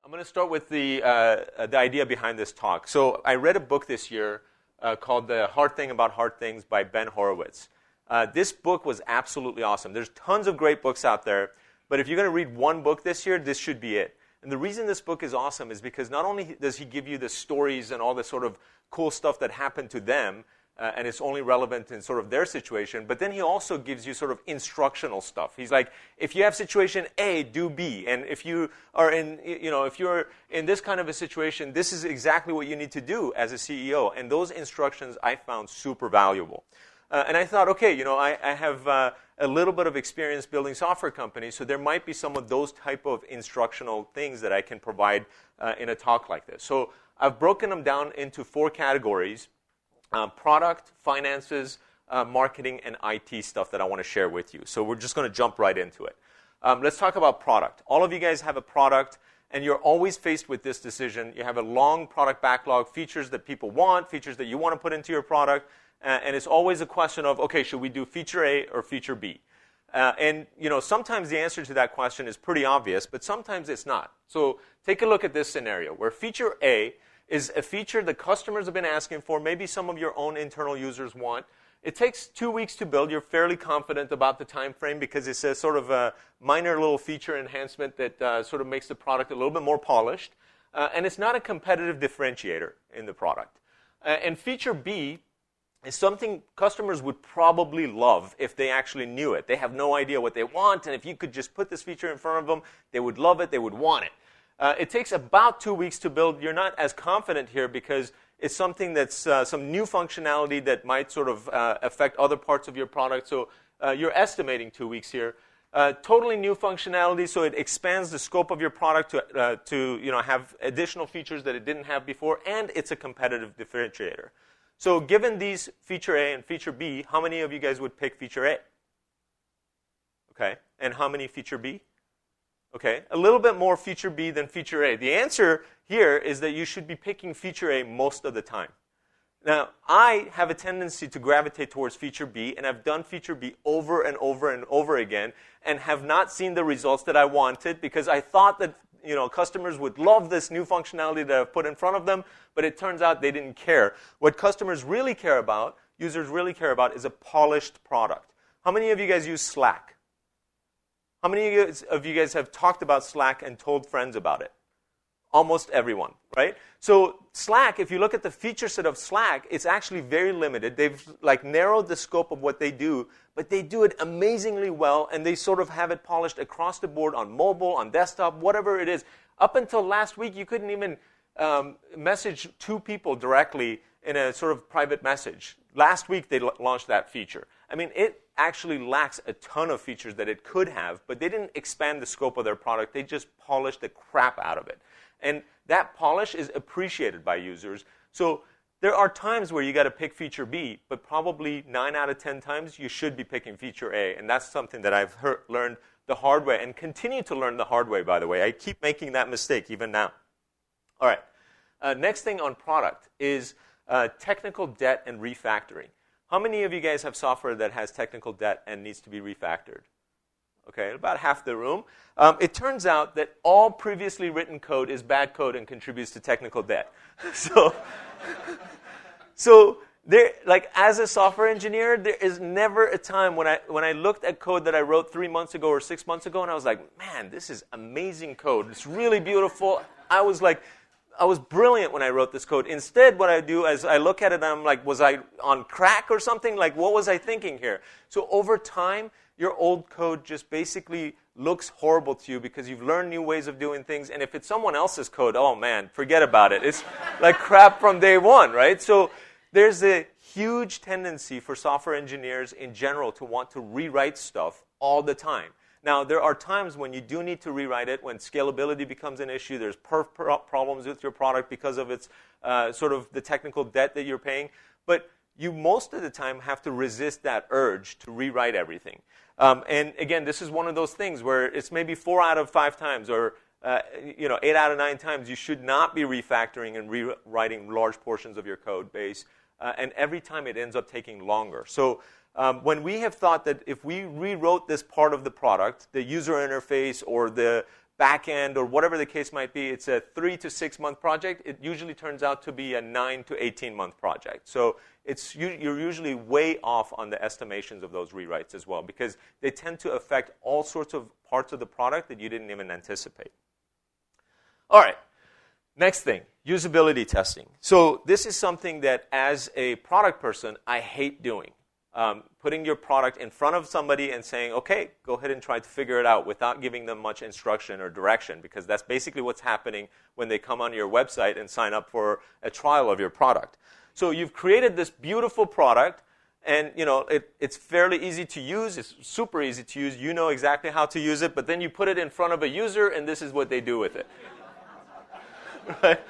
I'm going to start with the idea behind this talk. So I read a book this year called The Hard Thing About Hard Things by Ben Horowitz. This book was absolutely awesome. There's tons of great books out there, but if you're going to read one book this year, this should be it. And the reason this book is awesome is because not only does he give you the stories and all the sort of cool stuff that happened to them, and it's only relevant in sort of their situation, but then he also gives you sort of instructional stuff. He's like, if you have situation A, do B, and if you are in, if you're in this kind of a situation, this is exactly what you need to do as a CEO. And those instructions I found super valuable. And I thought, okay, I have a little bit of experience building software companies, so there might be some of those type of instructional things that I can provide in a talk like this. So I've broken them down into 4 categories: product, finances, marketing, and IT stuff that I want to share with you. So we're just going to jump right into it. Let's talk about product. All of you guys have a product, and you're always faced with this decision. You have a long product backlog, features that people want, features that you want to put into your product, and it's always a question of, okay, should we do feature A or feature B? And sometimes the answer to that question is pretty obvious, but sometimes it's not. So take a look at this scenario where feature A is a feature that customers have been asking for, maybe some of your own internal users want. It takes 2 weeks to build. You're fairly confident about the time frame because it's a sort of a minor little feature enhancement that sort of makes the product a little bit more polished. And it's not a competitive differentiator in the product. And feature B is something customers would probably love if they actually knew it. They have no idea what they want, and if you could just put this feature in front of them, they would love it, they would want it. It takes about 2 weeks to build. You're not as confident here because it's something that's some new functionality that might sort of affect other parts of your product. So you're estimating 2 weeks here. Totally new functionality, so it expands the scope of your product to have additional features that it didn't have before, and it's a competitive differentiator. So given these feature A and feature B, how many of you guys would pick feature A? Okay, and how many feature B? Okay, a little bit more feature B than feature A. The answer here is that you should be picking feature A most of the time. Now, I have a tendency to gravitate towards feature B, and I've done feature B over and over and over again and have not seen the results that I wanted because I thought that customers would love this new functionality that I've put in front of them, but it turns out they didn't care. What customers really care about, users really care about, is a polished product. How many of you guys use Slack? How many of you guys have talked about Slack and told friends about it? Almost everyone, right? So Slack, if you look at the feature set of Slack, it's actually very limited. They've narrowed the scope of what they do, but they do it amazingly well, and they sort of have it polished across the board on mobile, on desktop, whatever it is. Up until last week, you couldn't even message 2 people directly in a sort of private message. Last week, they launched that feature. I mean, it actually lacks a ton of features that it could have, but they didn't expand the scope of their product. They just polished the crap out of it. And that polish is appreciated by users. So there are times where you got to pick feature B, but probably 9 out of 10 times you should be picking feature A. And that's something that I've learned the hard way and continue to learn the hard way, by the way. I keep making that mistake even now. All right. Next thing on product is technical debt and refactoring. How many of you guys have software that has technical debt and needs to be refactored? Okay, about half the room. It turns out that all previously written code is bad code and contributes to technical debt. So there, as a software engineer, there is never a time when I looked at code that I wrote 3 months ago or 6 months ago, and I was like, man, this is amazing code. It's really beautiful. I was brilliant when I wrote this code. Instead, what I do is I look at it and I'm like, was I on crack or something? What was I thinking here? So over time, your old code just basically looks horrible to you because you've learned new ways of doing things. And if it's someone else's code, oh man, forget about it. It's like crap from day one, right? So there's a huge tendency for software engineers in general to want to rewrite stuff all the time. Now, there are times when you do need to rewrite it, when scalability becomes an issue, there's problems with your product because of its sort of the technical debt that you're paying. But you most of the time have to resist that urge to rewrite everything. And again, this is one of those things where it's maybe 4 out of 5 times or 8 out of 9 times you should not be refactoring and rewriting large portions of your code base. And every time it ends up taking longer. So when we have thought that if we rewrote this part of the product, the user interface or the back end or whatever the case might be, it's a 3 to 6 month project. It usually turns out to be a 9 to 18 month project. So you're usually way off on the estimations of those rewrites as well, because they tend to affect all sorts of parts of the product that you didn't even anticipate. All right, next thing, usability testing. So this is something that as a product person, I hate doing. Putting your product in front of somebody and saying, okay, go ahead and try to figure it out without giving them much instruction or direction, because that's basically what's happening when they come onto your website and sign up for a trial of your product. So you've created this beautiful product, and it's fairly easy to use. It's super easy to use. You know exactly how to use it, but then you put it in front of a user, and this is what they do with it. Right?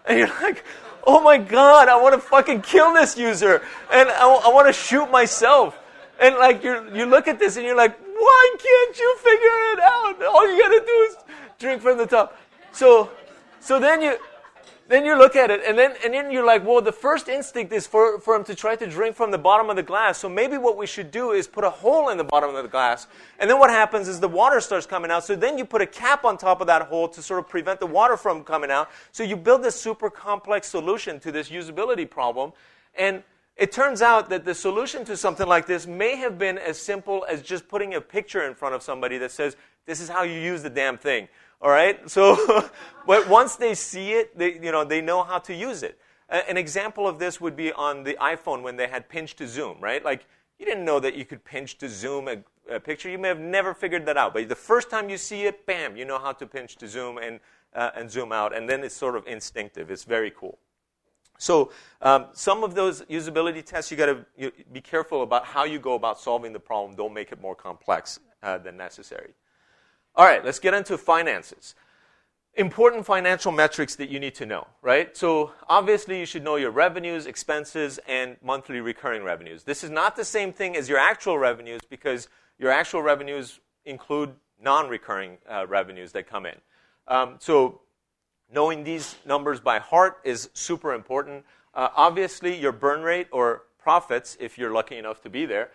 And you're like, oh my God, I want to fucking kill this user, and I want to shoot myself. And like you look at this and you're like, why can't you figure it out? All you gotta do is drink from the top. So then you look at it and then you're like, well, the first instinct is for him to try to drink from the bottom of the glass. So maybe what we should do is put a hole in the bottom of the glass. And then what happens is the water starts coming out. So then you put a cap on top of that hole to sort of prevent the water from coming out. So you build this super complex solution to this usability problem. And it turns out that the solution to something like this may have been as simple as just putting a picture in front of somebody that says, this is how you use the damn thing. All right? So, but once they see it, they know how to use it. An example of this would be on the iPhone when they had pinch to zoom, right? Like, you didn't know that you could pinch to zoom a picture. You may have never figured that out. But the first time you see it, bam, you know how to pinch to zoom and zoom out. And then it's sort of instinctive. It's very cool. So some of those usability tests, you got to be careful about how you go about solving the problem. Don't make it more complex than necessary. All right, let's get into finances. Important financial metrics that you need to know, right? So obviously you should know your revenues, expenses, and monthly recurring revenues. This is not the same thing as your actual revenues, because your actual revenues include non-recurring revenues that come in. So knowing these numbers by heart is super important. Obviously, your burn rate or profits, if you're lucky enough to be there,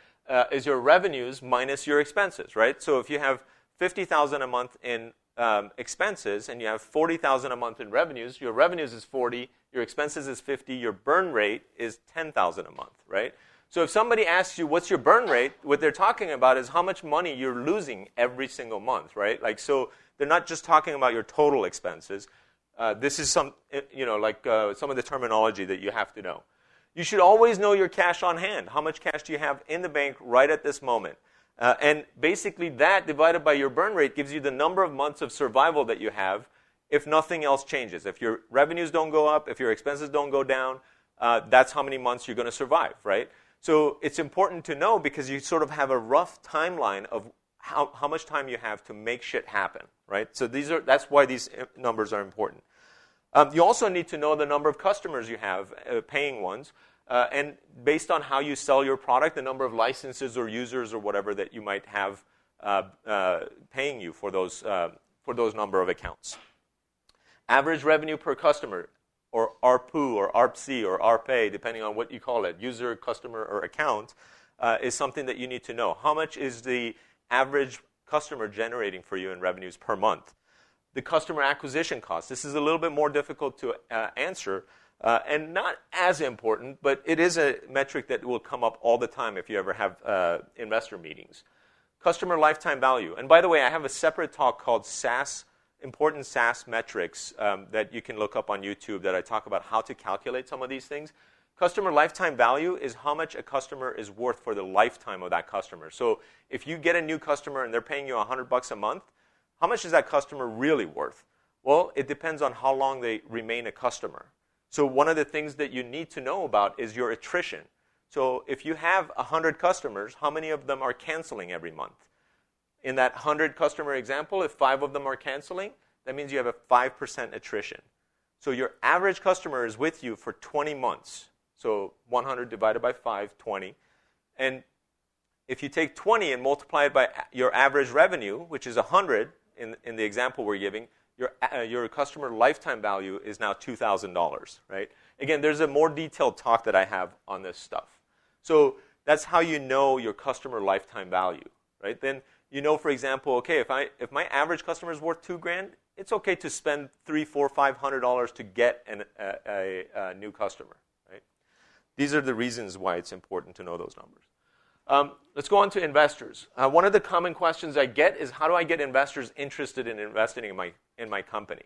is your revenues minus your expenses, right? So if you have $50,000 a month in expenses and you have $40,000 a month in revenues, your revenues is 40, your expenses is 50, your burn rate is $10,000 a month, right? So if somebody asks you what's your burn rate, what they're talking about is how much money you're losing every single month, right? Like, so they're not just talking about your total expenses. This is some of the terminology that you have to know. You should always know your cash on hand. How much cash do you have in the bank right at this moment? And basically that divided by your burn rate gives you the number of months of survival that you have if nothing else changes. If your revenues don't go up, if your expenses don't go down, that's how many months you're going to survive, right? So it's important to know because you sort of have a rough timeline of how much time you have to make shit happen, right? So that's why these numbers are important. You also need to know the number of customers you have, paying ones, and based on how you sell your product, the number of licenses or users or whatever that you might have paying you for those number of accounts. Average revenue per customer, or ARPU, or ARPC, or ARPA, depending on what you call it, user, customer, or account, is something that you need to know. How much is the average customer generating for you in revenues per month? The customer acquisition cost. This is a little bit more difficult to answer and not as important, but it is a metric that will come up all the time if you ever have investor meetings. Customer lifetime value. And by the way, I have a separate talk called Important SaaS Metrics that you can look up on YouTube that I talk about how to calculate some of these things. Customer lifetime value is how much a customer is worth for the lifetime of that customer. So if you get a new customer and they're paying you $100 a month, how much is that customer really worth? Well, it depends on how long they remain a customer. So one of the things that you need to know about is your attrition. So if you have 100 customers, how many of them are canceling every month? In that 100 customer example, if 5 of them are canceling, that means you have a 5% attrition. So your average customer is with you for 20 months. So 100 divided by 5, 20. And if you take 20 and multiply it by your average revenue, which is 100 in the example we're giving, your customer lifetime value is now $2,000, right? Again, there's a more detailed talk that I have on this stuff. So that's how you know your customer lifetime value, right? Then you know, for example, okay, if my average customer is worth $2,000, it's okay to spend $300, $400, $500 to get a new customer. Right? These are the reasons why it's important to know those numbers. Let's go on to investors. One of the common questions I get is, how do I get investors interested in investing in my company?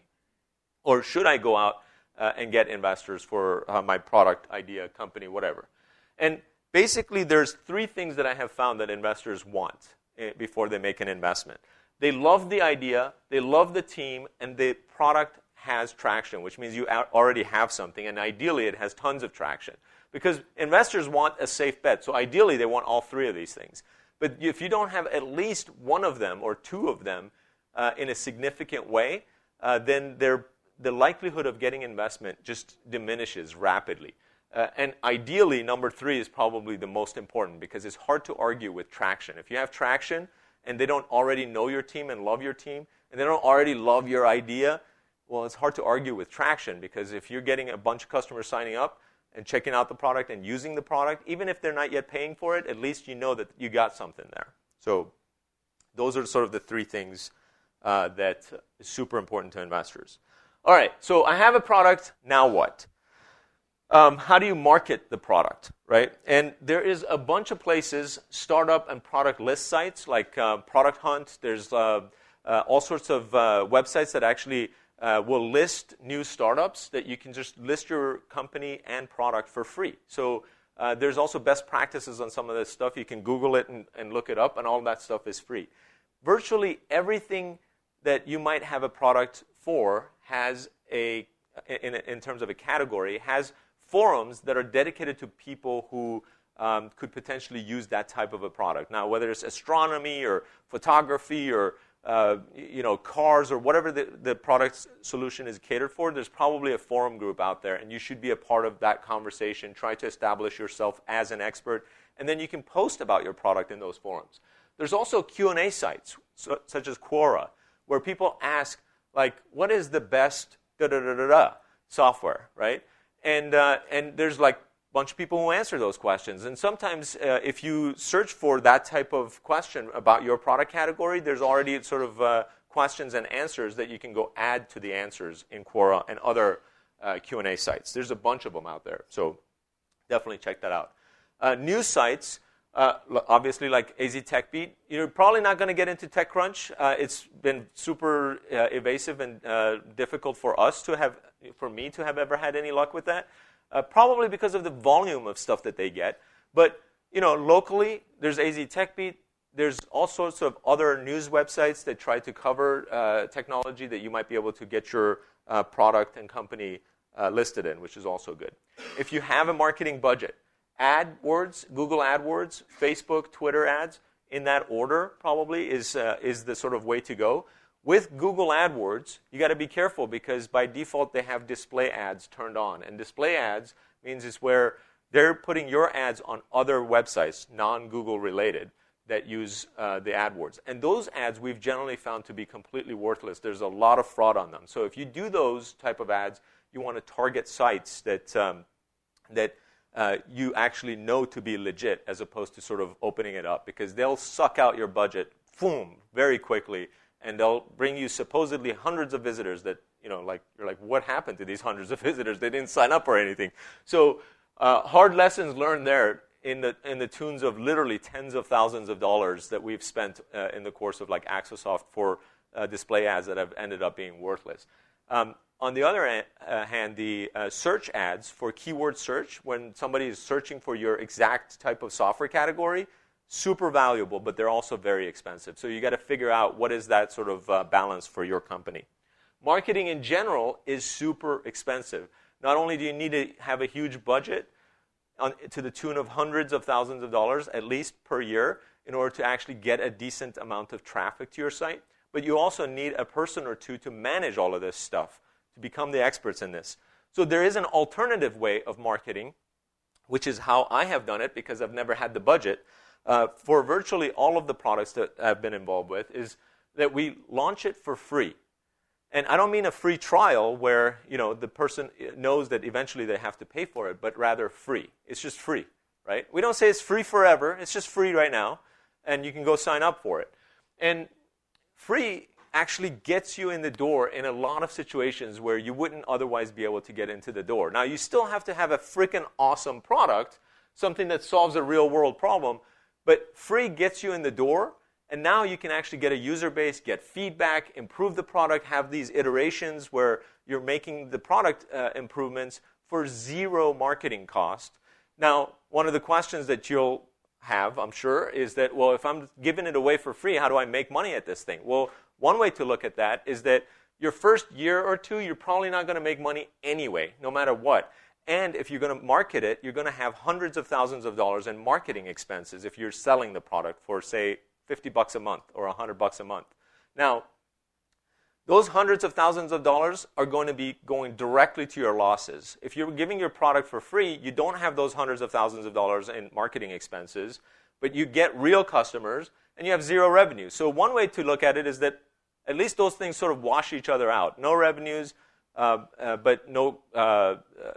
Or should I go out and get investors for my product, idea, company, whatever? And basically, there's three things that I have found that investors want before they make an investment. They love the idea, they love the team, and the product has traction, which means you already have something, and ideally it has tons of traction. Because investors want a safe bet, so ideally they want all three of these things. But if you don't have at least one of them or two of them in a significant way, then the likelihood of getting investment just diminishes rapidly. And ideally, number three is probably the most important, because it's hard to argue with traction. If you have traction and they don't already know your team and love your team, and they don't already love your idea, well, it's hard to argue with traction, because if you're getting a bunch of customers signing up and checking out the product and using the product, even if they're not yet paying for it, at least you know that you got something there. So those are sort of the three things that is super important to investors. All right, so I have a product, now what? How do you market the product, right? And there is a bunch of places, startup and product list sites like Product Hunt. There's all sorts of websites that actually will list new startups that you can just list your company and product for free. So there's also best practices on some of this stuff. You can Google it and look it up, and all that stuff is free. Virtually everything that you might have a product for has in terms of a category, has forums that are dedicated to people who could potentially use that type of a product. Now, whether it's astronomy or photography or cars or whatever the product solution is catered for, there's probably a forum group out there, and you should be a part of that conversation. Try to establish yourself as an expert, and then you can post about your product in those forums. There's also Q&A sites, such as Quora, where people ask, like, what is the best software, right? And there's like a bunch of people who answer those questions. And sometimes if you search for that type of question about your product category, there's already sort of questions and answers that you can go add to the answers in Quora and other Q&A sites. There's a bunch of them out there, so definitely check that out. News sites, obviously like AZ TechBeat. You're probably not going to get into TechCrunch. It's been super evasive and difficult for me to have ever had any luck with that. Probably because of the volume of stuff that they get. But locally, there's AZ TechBeat. There's all sorts of other news websites that try to cover technology that you might be able to get your product and company listed in, which is also good. If you have a marketing budget, AdWords, Google AdWords, Facebook, Twitter ads, in that order probably is the sort of way to go. With Google AdWords, you got to be careful, because by default they have display ads turned on. And display ads means it's where they're putting your ads on other websites, non-Google related, that use the AdWords. And those ads we've generally found to be completely worthless. There's a lot of fraud on them. So if you do those type of ads, you want to target sites that you actually know to be legit, as opposed to sort of opening it up, because they'll suck out your budget, boom, very quickly, and they'll bring you supposedly hundreds of visitors that, you're like, what happened to these hundreds of visitors? They didn't sign up or anything. So hard lessons learned there in the tunes of literally tens of thousands of dollars that we've spent in the course of like Axosoft for display ads that have ended up being worthless. On the other hand, the search ads for keyword search, when somebody is searching for your exact type of software category, super valuable, but they're also very expensive. So you got to figure out what is that sort of balance for your company. Marketing in general is super expensive. Not only do you need to have a huge budget to the tune of hundreds of thousands of dollars, at least per year, in order to actually get a decent amount of traffic to your site, but you also need a person or two to manage all of this stuff, to become the experts in this. So there is an alternative way of marketing, which is how I have done it, because I've never had the budget. For virtually all of the products that I've been involved with, is that we launch it for free. And I don't mean a free trial where the person knows that eventually they have to pay for it, but rather free. It's just free, right? We don't say it's free forever. It's just free right now, and you can go sign up for it. And free actually gets you in the door in a lot of situations where you wouldn't otherwise be able to get into the door. Now, you still have to have a freaking awesome product, something that solves a real-world problem, but free gets you in the door, and now you can actually get a user base, get feedback, improve the product, have these iterations where you're making the product improvements for zero marketing cost. Now, one of the questions that you'll have, I'm sure, is that, well, if I'm giving it away for free, how do I make money at this thing? Well, one way to look at that is that your first year or two, you're probably not going to make money anyway, no matter what. And if you're going to market it, you're going to have hundreds of thousands of dollars in marketing expenses if you're selling the product for, say, $50 a month or $100 a month. Now, those hundreds of thousands of dollars are going to be going directly to your losses. If you're giving your product for free, you don't have those hundreds of thousands of dollars in marketing expenses, but you get real customers and you have zero revenue. So one way to look at it is that at least those things sort of wash each other out. No revenues, but no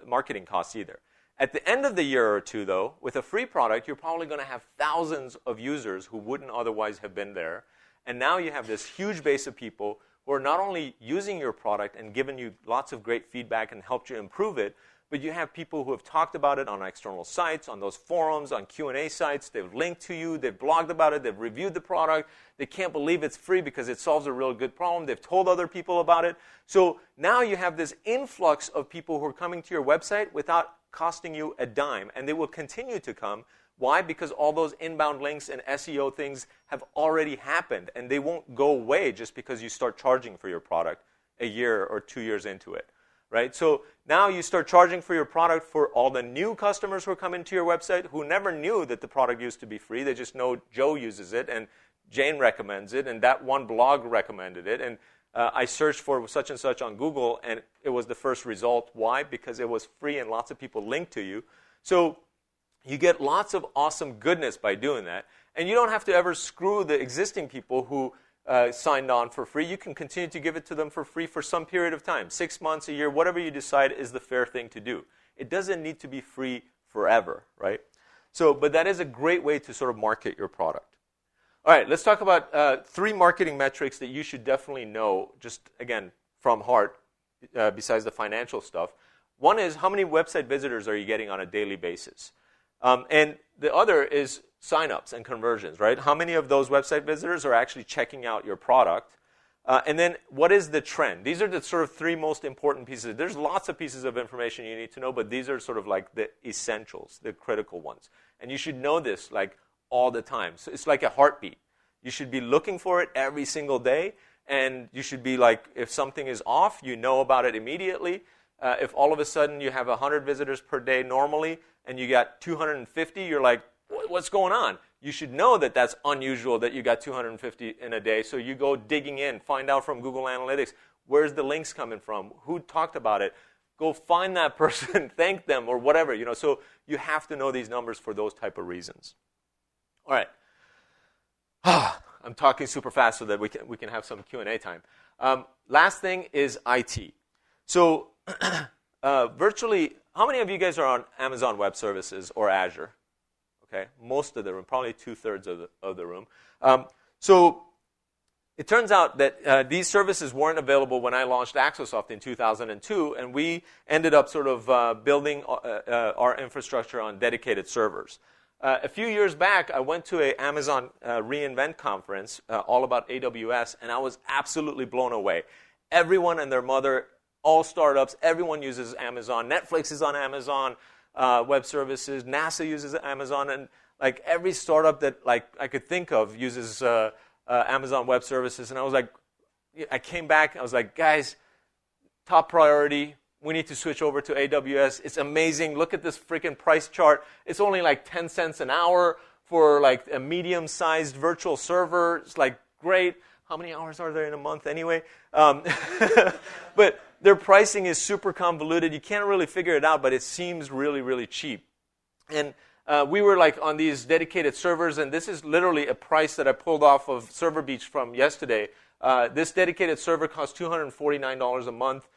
marketing costs either. At the end of the year or two, though, with a free product, you're probably going to have thousands of users who wouldn't otherwise have been there. And now you have this huge base of people who are not only using your product and giving you lots of great feedback and helped you improve it, but you have people who have talked about it on external sites, on those forums, on Q&A sites. They've linked to you. They've blogged about it. They've reviewed the product. They can't believe it's free because it solves a real good problem. They've told other people about it. So now you have this influx of people who are coming to your website without costing you a dime, and they will continue to come. Why? Because all those inbound links and SEO things have already happened, and they won't go away just because you start charging for your product a year or 2 years into it. Right? So now you start charging for your product for all the new customers who are coming to your website who never knew that the product used to be free. They just know Joe uses it and Jane recommends it and that one blog recommended it. And I searched for such and such on Google and it was the first result. Why? Because it was free and lots of people linked to you. So you get lots of awesome goodness by doing that. And you don't have to ever screw the existing people who signed on for free. You can continue to give it to them for free for some period of time, 6 months, a year, whatever you decide is the fair thing to do. It doesn't need to be free forever, right? So, but that is a great way to sort of market your product. All right, let's talk about 3 marketing metrics that you should definitely know, just again, from heart, besides the financial stuff. One is how many website visitors are you getting on a daily basis? And the other is signups and conversions, right? How many of those website visitors are actually checking out your product? And then what is the trend? These are the sort of 3 most important pieces. There's lots of pieces of information you need to know, but these are sort of like the essentials, the critical ones. And you should know this like all the time. So it's like a heartbeat. You should be looking for it every single day, and you should be like, if something is off, you know about it immediately. If all of a sudden you have 100 visitors per day normally, and you got 250, you're like, what's going on? You should know that that's unusual that you got 250 in a day. So you go digging in, find out from Google Analytics, where's the links coming from? Who talked about it? Go find that person, thank them, or whatever. So you have to know these numbers for those type of reasons. All right. I'm talking super fast so that we can have some Q&A time. Last thing is IT. So virtually, how many of you guys are on Amazon Web Services or Azure? Okay, most of the room, probably 2/3 of the room. So it turns out that these services weren't available when I launched Axosoft in 2002, and we ended up sort of building our infrastructure on dedicated servers. A few years back, I went to an Amazon reInvent conference all about AWS, and I was absolutely blown away. Everyone and their mother, all startups, everyone uses Amazon. Netflix is on Amazon Web Services. NASA uses Amazon, and like every startup that like I could think of uses Amazon Web Services. And I was like, I came back. I was like, guys, top priority. We need to switch over to AWS. It's amazing. Look at this freaking price chart. It's only like 10 cents an hour for like a medium-sized virtual server. It's like great. How many hours are there in a month anyway? But their pricing is super convoluted. You can't really figure it out, but it seems really, really cheap. And we were like on these dedicated servers, and this is literally a price that I pulled off of Server Beach from yesterday. This dedicated server costs $249 a month.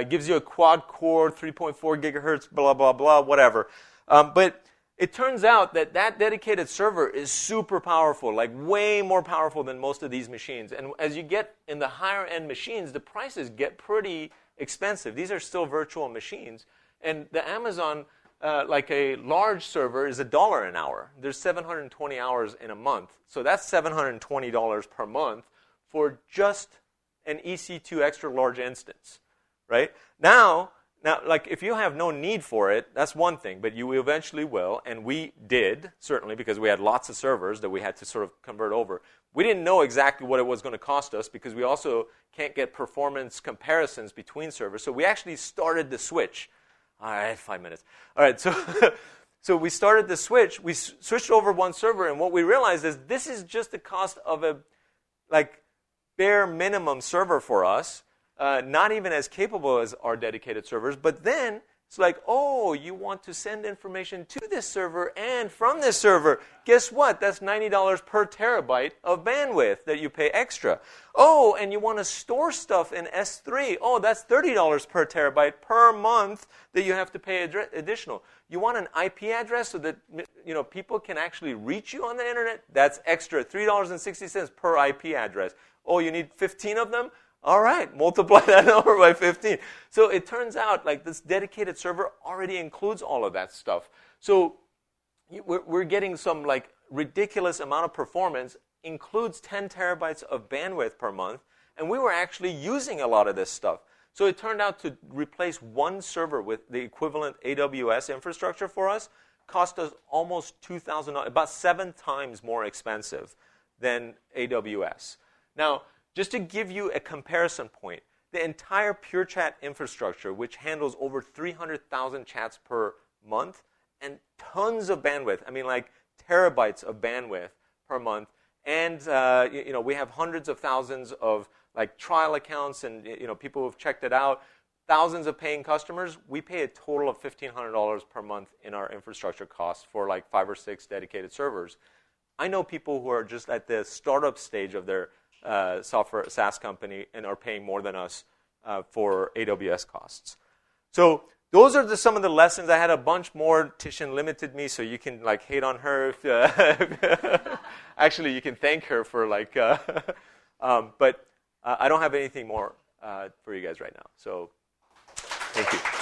Gives you a quad core, 3.4 gigahertz, blah, blah, blah, whatever. But it turns out that that dedicated server is super powerful, like way more powerful than most of these machines. And as you get in the higher end machines, the prices get pretty expensive. These are still virtual machines. And the Amazon, like a large server, is $1 an hour. There's 720 hours in a month. So that's $720 per month for just an EC2 extra large instance, right? Now, like if you have no need for it, that's one thing, but you eventually will, and we did, certainly, because we had lots of servers that we had to sort of convert over. We didn't know exactly what it was going to cost us because we also can't get performance comparisons between servers, so we actually started the switch. All right, 5 minutes. All right, so we started the switch. We switched over one server, and what we realized is this is just the cost of a like bare minimum server for us. Not even as capable as our dedicated servers, but then it's like, oh, you want to send information to this server and from this server. Guess what? That's $90 per terabyte of bandwidth that you pay extra. Oh, and you want to store stuff in S3. Oh, that's $30 per terabyte per month that you have to pay additional. You want an IP address so that people can actually reach you on the internet? That's extra, $3.60 per IP address. Oh, you need 15 of them? All right, multiply that number by 15. So it turns out like this dedicated server already includes all of that stuff. So we're getting some like ridiculous amount of performance, includes 10 terabytes of bandwidth per month, and we were actually using a lot of this stuff. So it turned out to replace one server with the equivalent AWS infrastructure for us cost us almost $2,000, about 7 times more expensive than AWS. Now, just to give you a comparison point, the entire PureChat infrastructure, which handles over 300,000 chats per month and tons of bandwidth, I mean like terabytes of bandwidth per month, and we have hundreds of thousands of like trial accounts and people who've checked it out, thousands of paying customers. We pay a total of $1,500 per month in our infrastructure costs for like 5 or 6 dedicated servers. I know people who are just at the startup stage of their software SaaS company and are paying more than us for AWS costs. So those are some of the lessons. I had a bunch more. Tishan limited me, so you can like hate on her. Actually, you can thank her for like. But I don't have anything more for you guys right now. So thank you.